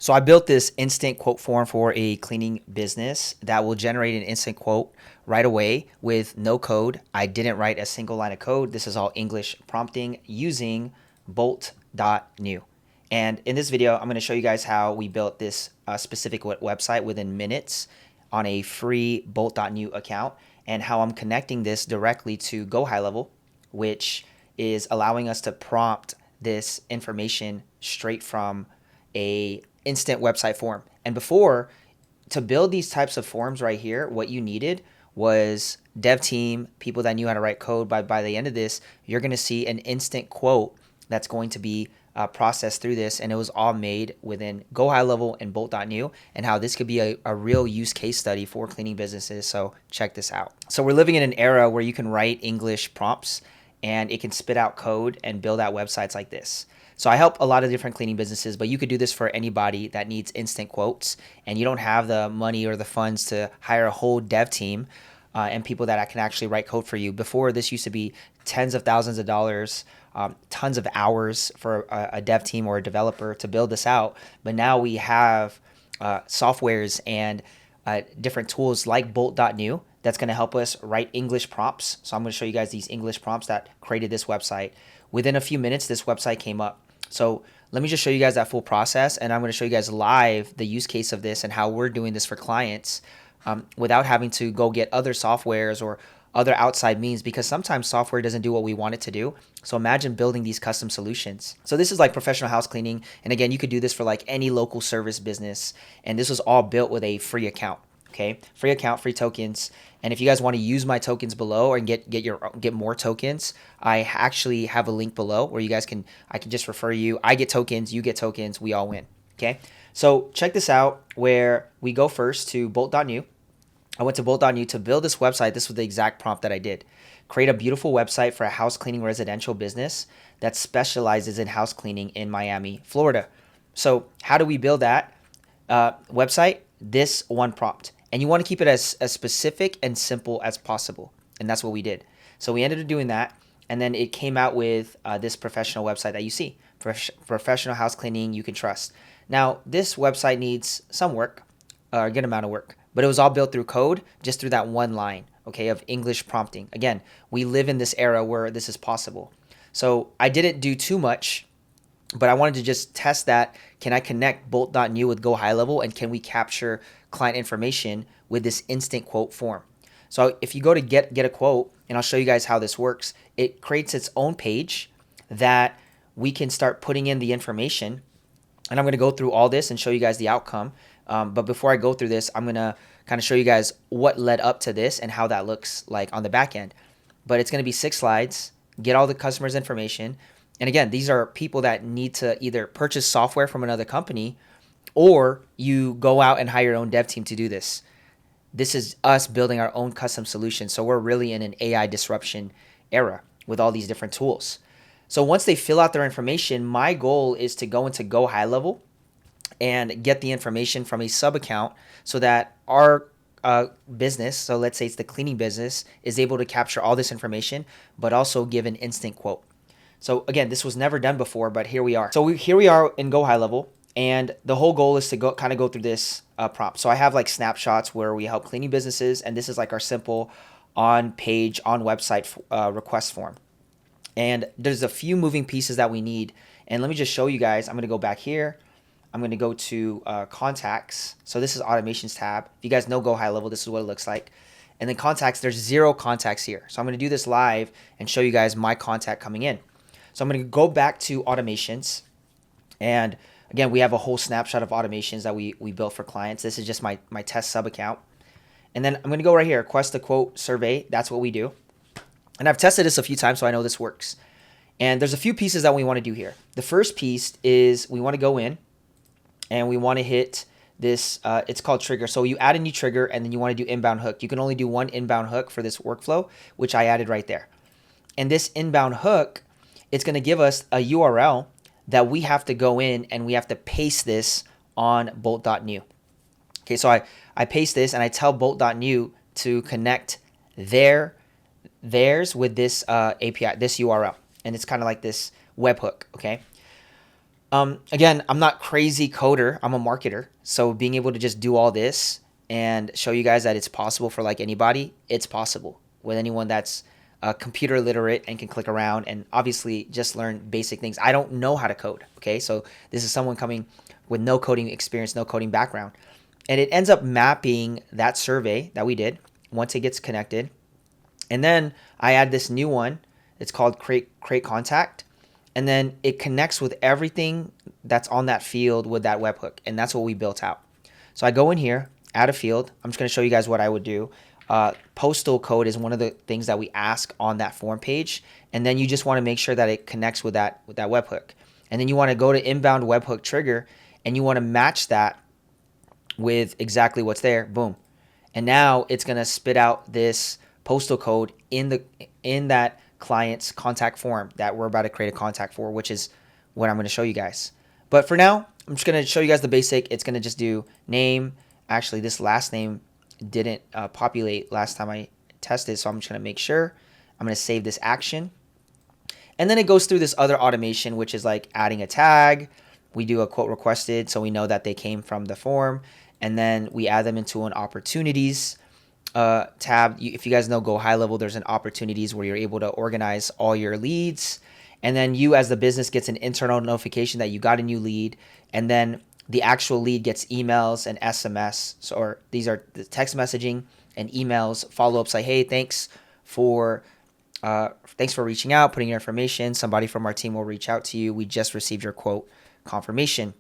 So I built this instant quote form for a cleaning business that will generate an instant quote right away with no code. I didn't write a single line of code. This is all English prompting using bolt.new. And in this video, I'm going to show you guys how we built this specific website within minutes on a free bolt.new account, and how I'm connecting this directly to Go High Level, which is allowing us to prompt this information straight from a instant website form. And before, to build these types of forms right here, what you needed was dev team, people that knew how to write code. By the end of this, you're going to see an instant quote that's going to be processed through this, and it was all made within Go High Level and bolt.new, and how this could be a real use case study for cleaning businesses. So check this out. So we're living in an era where you can write English prompts and it can spit out code and build out websites like this. So I help a lot of different cleaning businesses, but you could do this for anybody that needs instant quotes and you don't have the money or the funds to hire a whole dev team and people that can actually write code for you. Before, this used to be tens of thousands of dollars, tons of hours for a dev team or a developer to build this out. But now we have softwares and different tools like bolt.new that's going to help us write English prompts. So I'm going to show you guys these English prompts that created this website. Within a few minutes, this website came up. So let me just show you guys that full process, and I'm going to show you guys live the use case of this and how we're doing this for clients without having to go get other softwares or other outside means, because sometimes software doesn't do what we want it to do. So imagine building these custom solutions. So this is like professional house cleaning. And again, you could do this for like any local service business. And this was all built with a free account. Okay, free account, free tokens. And if you guys want to use my tokens below or get more tokens, I actually have a link below where I can just refer you. I get tokens, you get tokens, we all win. Okay, so check this out where we go first to bolt.new. I went to bolt.new to build this website. This was the exact prompt that I did. Create a beautiful website for a house cleaning residential business that specializes in house cleaning in Miami, Florida. So how do we build that website? This one prompt. And you want to keep it as specific and simple as possible. And that's what we did. So we ended up doing that. And then it came out with this professional website that you see. Professional house cleaning you can trust. Now, this website needs some work, a good amount of work. But it was all built through code, just through that one line, okay, of English prompting. Again, we live in this era where this is possible. So I didn't do too much, but I wanted to just test that. Can I connect bolt.new with Go High Level, and can we capture client information with this instant quote form? So if you go to get a quote, and I'll show you guys how this works, it creates its own page that we can start putting in the information. And I'm going to go through all this and show you guys the outcome. But before I go through this, I'm going to kind of show you guys what led up to this and how that looks like on the back end. But it's going to be 6 slides, get all the customers' information. And again, these are people that need to either purchase software from another company, or you go out and hire your own dev team to do this. This is us building our own custom solution. So we're really in an AI disruption era with all these different tools. So once they fill out their information, my goal is to go into Go High Level and get the information from a sub account so that our business, so let's say it's the cleaning business, is able to capture all this information, but also give an instant quote. So again, this was never done before, but here we are. So here we are in Go High Level, and the whole goal is to go through this prompt. So I have like snapshots where we help cleaning businesses, and this is like our simple on-page, on-website request form. And there's a few moving pieces that we need. And let me just show you guys. I'm going to go back here. I'm going to go to contacts. So this is automations tab. If you guys know Go High Level, this is what it looks like. And then contacts, there's 0 contacts here. So I'm going to do this live and show you guys my contact coming in. So I'm going to go back to automations. And again, we have a whole snapshot of automations that we built for clients. This is just my test sub account. And then I'm going to go right here, request a quote survey. That's what we do. And I've tested this a few times, so I know this works. And there's a few pieces that we want to do here. The first piece is we want to go in and we want to hit this, it's called trigger. So you add a new trigger, and then you want to do inbound hook. You can only do one inbound hook for this workflow, which I added right there. And this inbound hook, it's going to give us a URL that we have to go in and we have to paste this on bolt.new. Okay, so I paste this and I tell bolt.new to connect theirs with this API, this URL. And it's kind of like this webhook, okay? Again, I'm not crazy coder. I'm a marketer. So being able to just do all this and show you guys that it's possible for like anybody, it's possible with anyone that's computer literate and can click around and obviously just learn basic things. I don't know how to code. Okay. So this is someone coming with no coding experience, no coding background. And it ends up mapping that survey that we did once it gets connected. And then I add this new one. It's called create contact. And then it connects with everything that's on that field with that webhook. And that's what we built out. So I go in here, add a field. I'm just going to show you guys what I would do. Postal code is one of the things that we ask on that form page. And then you just want to make sure that it connects with that webhook. And then you want to go to inbound webhook trigger and you want to match that with exactly what's there. Boom. And now it's going to spit out this postal code in that client's contact form that we're about to create a contact for, which is what I'm going to show you guys. But for now, I'm just going to show you guys the basic. It's going to just do name. Actually, this last name didn't populate last time I tested, so I'm just going to make sure. I'm going to save this action. And then it goes through this other automation, which is like adding a tag. We do a quote requested, so we know that they came from the form. And then we add them into an opportunities tab. If you guys know Go High Level, there's an opportunities where you're able to organize all your leads. And then you as the business gets an internal notification that you got a new lead. And then the actual lead gets emails and SMS. So, or these are the text messaging and emails, follow-ups like, hey, thanks for reaching out, putting your information. Somebody from our team will reach out to you. We just received your quote confirmation.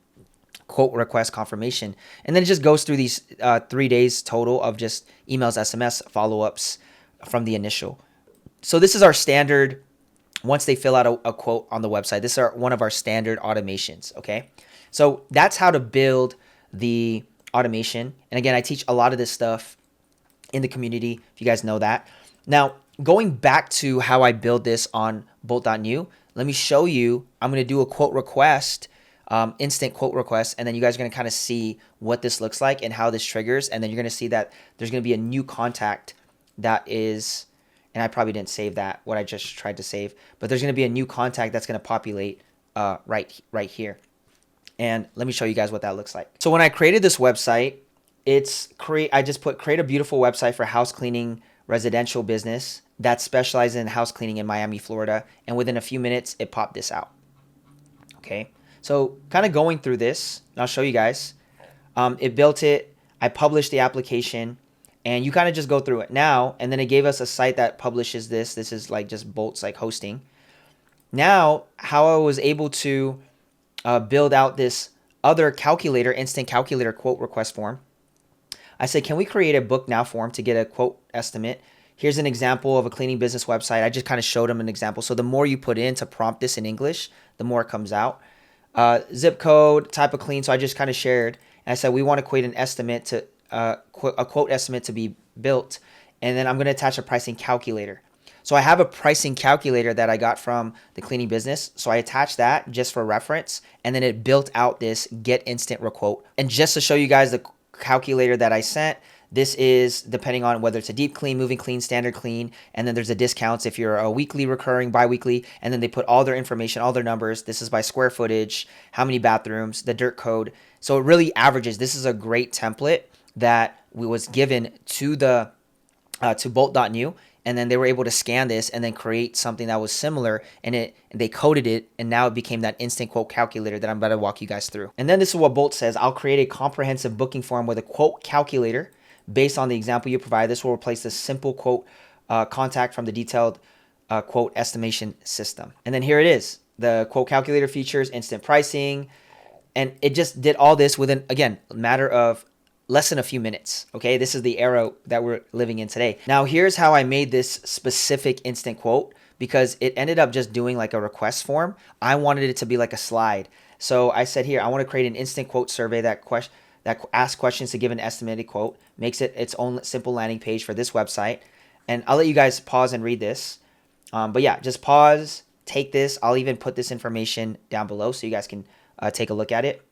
Quote request confirmation. And then it just goes through these 3 days total of just emails, SMS, follow-ups from the initial. So this is our standard. Once they fill out a quote on the website, this is one of our standard automations. Okay. So that's how to build the automation. And again, I teach a lot of this stuff in the community, if you guys know that. Now, going back to how I build this on bolt.new, let me show you. I'm going to do a quote request, instant quote request, and then you guys are going to kind of see what this looks like and how this triggers. And then you're going to see that there's going to be a new contact that is, and I probably didn't save that, what I just tried to save, but there's going to be a new contact that's going to populate right here. And let me show you guys what that looks like. So when I created this website, I just put create a beautiful website for house cleaning residential business that specializes in house cleaning in Miami, Florida. And within a few minutes, it popped this out. Okay. So kind of going through this, and I'll show you guys. It built it. I published the application, and you kind of just go through it now. And then it gave us a site that publishes this. This is like just Bolt's like hosting. Now, how I was able to build out this other calculator, instant calculator quote request form. I said, can we create a book now form to get a quote estimate? Here's an example of a cleaning business website. I just kind of showed them an example. So the more you put in to prompt this in English, the more it comes out. Zip code, type of clean. So I just kind of shared. And I said, we want to create an estimate to a quote estimate to be built. And then I'm going to attach a pricing calculator. So I have a pricing calculator that I got from the cleaning business. So I attached that just for reference. And then it built out this get instant requote. And just to show you guys the calculator that I sent, this is depending on whether it's a deep clean, moving clean, standard clean, and then there's a discounts if you're a weekly, recurring, bi-weekly, and then they put all their information, all their numbers. This is by square footage, how many bathrooms, the dirt code. So it really averages. This is a great template that was given to the to bolt.new, and then they were able to scan this and then create something that was similar, and they coded it, and now it became that instant quote calculator that I'm about to walk you guys through. And then this is what Bolt says: I'll create a comprehensive booking form with a quote calculator based on the example you provide. This will replace the simple quote contact from the detailed quote estimation system. And then here it is. The quote calculator features instant pricing, and it just did all this within, again, a matter of less than a few minutes. Okay, this is the era that we're living in today. Now, here's how I made this specific instant quote, because it ended up just doing like a request form. I wanted it to be like a slide. So I said here, I want to create an instant quote survey that asks questions to give an estimated quote, makes it its own simple landing page for this website. And I'll let you guys pause and read this. But yeah, just pause, take this. I'll even put this information down below so you guys can take a look at it.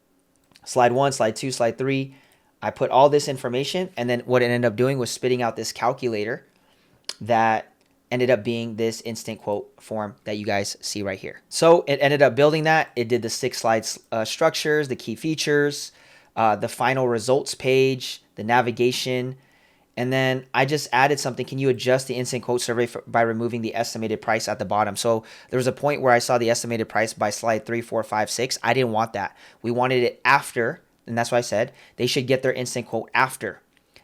Slide 1, slide 2, slide 3. I put all this information, and then what it ended up doing was spitting out this calculator that ended up being this instant quote form that you guys see right here. So it ended up building that. It did the 6 slide structures, the key features, the final results page, the navigation, and then I just added something. Can you adjust the instant quote survey by removing the estimated price at the bottom? So there was a point where I saw the estimated price by slide 3, 4, 5, 6. I didn't want that. We wanted it after, and that's why I said they should get their instant quote after.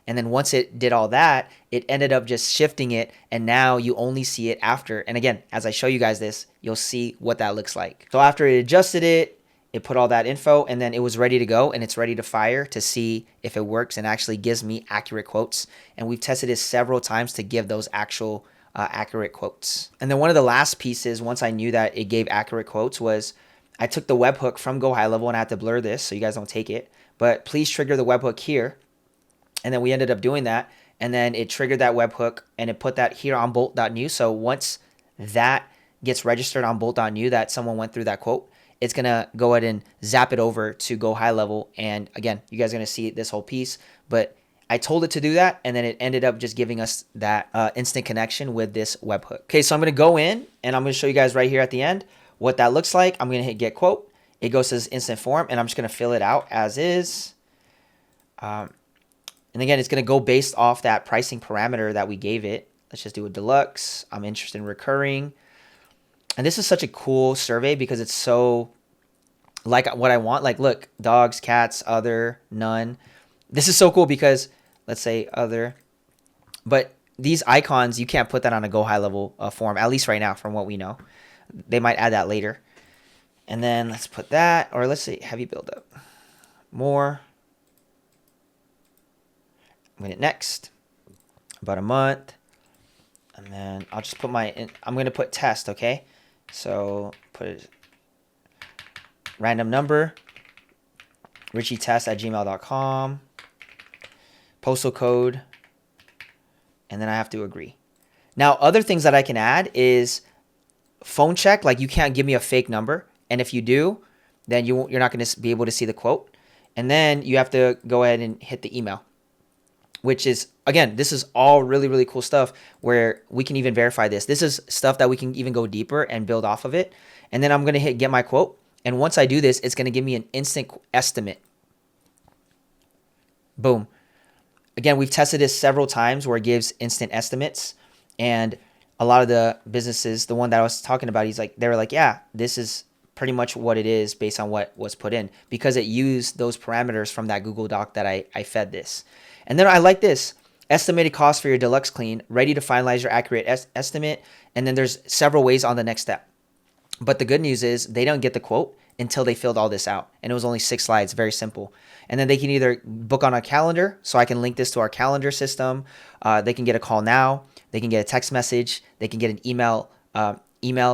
And then once it did all that, it ended up just shifting it, and now you only see it after. And again, as I show you guys this, you'll see what that looks like. So after it adjusted it, it put all that info, and then it was ready to go, and it's ready to fire to see if it works and actually gives me accurate quotes. And we've tested it several times to give those actual accurate quotes. And then one of the last pieces, once I knew that it gave accurate quotes, was I took the webhook from Go High Level, and I had to blur this so you guys don't take it. But please trigger the webhook here. And then we ended up doing that, and then it triggered that webhook, and it put that here on bolt.new. So once that gets registered on bolt.new that someone went through that quote, it's going to go ahead and zap it over to Go High Level. And again, you guys are going to see this whole piece, but I told it to do that, and then it ended up just giving us that instant connection with this webhook. Okay, so I'm going to go in, and I'm going to show you guys right here at the end what that looks like. I'm going to hit get quote. It goes to this instant form, and I'm just going to fill it out as is. And again, it's going to go based off that pricing parameter that we gave it. Let's just do a deluxe. I'm interested in recurring. And this is such a cool survey because it's so like what I want. Like, look, dogs, cats, other, none. This is so cool because let's say other. But these icons, you can't put that on a Go High Level form, at least right now from what we know. They might add that later. And then let's put that, or let's say heavy buildup. More. I'm going to hit next. About a month. And then I'll just put I'm going to put test, okay? So put it random number, richietest@gmail.com, postal code, and then I have to agree. Now, other things that I can add is phone check. Like, you can't give me a fake number. And if you do, then you're not going to be able to see the quote. And then you have to go ahead and hit the email, which is, again, this is all really, really cool stuff where we can even verify this. This is stuff that we can even go deeper and build off of it. And then I'm going to hit get my quote. And once I do this, it's going to give me an instant estimate. Boom. Again, we've tested this several times where it gives instant estimates. And a lot of the businesses, the one that I was talking about, they were like, yeah, this is pretty much what it is based on what was put in, because it used those parameters from that Google Doc that I fed this. And then I like this. Estimated cost for your deluxe clean, ready to finalize your accurate estimate. And then there's several ways on the next step. But the good news is they don't get the quote until they filled all this out. And it was only 6 slides, very simple. And then they can either book on a calendar, so I can link this to our calendar system. They can get a call now. They can get a text message. They can get an email,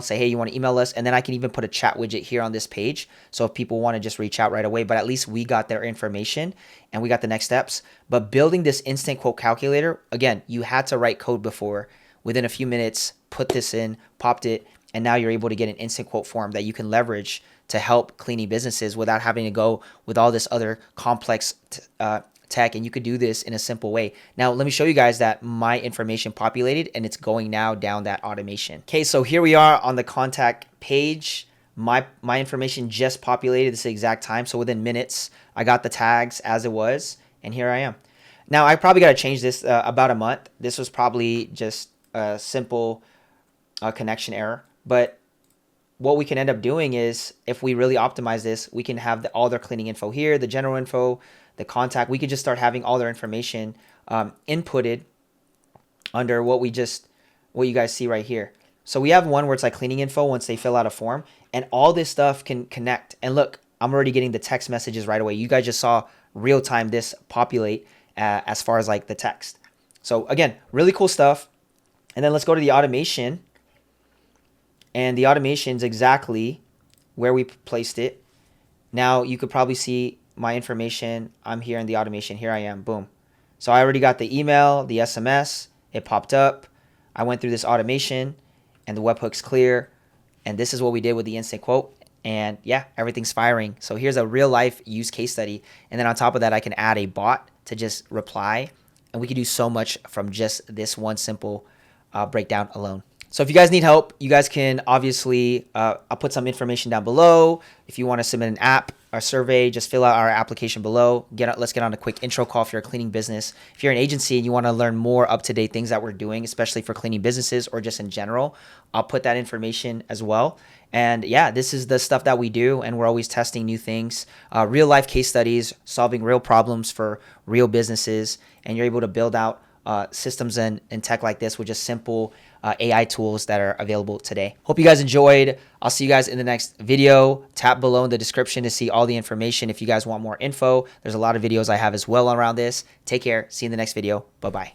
say, hey, you want to email us? And then I can even put a chat widget here on this page. So if people want to just reach out right away, but at least we got their information and we got the next steps. But building this instant quote calculator, again, you had to write code before. Within a few minutes, put this in, popped it, and now you're able to get an instant quote form that you can leverage to help cleaning businesses without having to go with all this other complex tech. And you could do this in a simple way. Now, let me show you guys that my information populated and it's going now down that automation. Okay, so here we are on the contact page. My information just populated this exact time. So within minutes, I got the tags as it was, and here I am. Now, I probably got to change this about a month. This was probably just a simple connection error. But what we can end up doing is, if we really optimize this, we can have all their cleaning info here, the general info, the contact. We could just start having all their information inputted under what you guys see right here. So we have one where it's like cleaning info once they fill out a form, and all this stuff can connect. And look, I'm already getting the text messages right away. You guys just saw real time this populate as far as like the text. So again, really cool stuff. And then let's go to the automation. And the automation is exactly where we placed it. Now you could probably see my information. I'm here in the automation. Here I am. Boom. So I already got the email, the SMS. It popped up. I went through this automation and the webhook's clear. And this is what we did with the instant quote. And yeah, everything's firing. So here's a real life use case study. And then on top of that, I can add a bot to just reply. And we can do so much from just this one simple breakdown alone. So if you guys need help, you guys can obviously, I'll put some information down below. If you want to submit an app or survey, just fill out our application below. Let's get on a quick intro call if you're a cleaning business. If you're an agency and you want to learn more up-to-date things that we're doing, especially for cleaning businesses or just in general, I'll put that information as well. And yeah, this is the stuff that we do, and we're always testing new things, real life case studies, solving real problems for real businesses, and you're able to build out systems and tech like this with just simple AI tools that are available today. Hope you guys enjoyed. I'll see you guys in the next video. Tap below in the description to see all the information if you guys want more info. There's a lot of videos I have as well around this. Take care. See you in the next video. Bye-bye.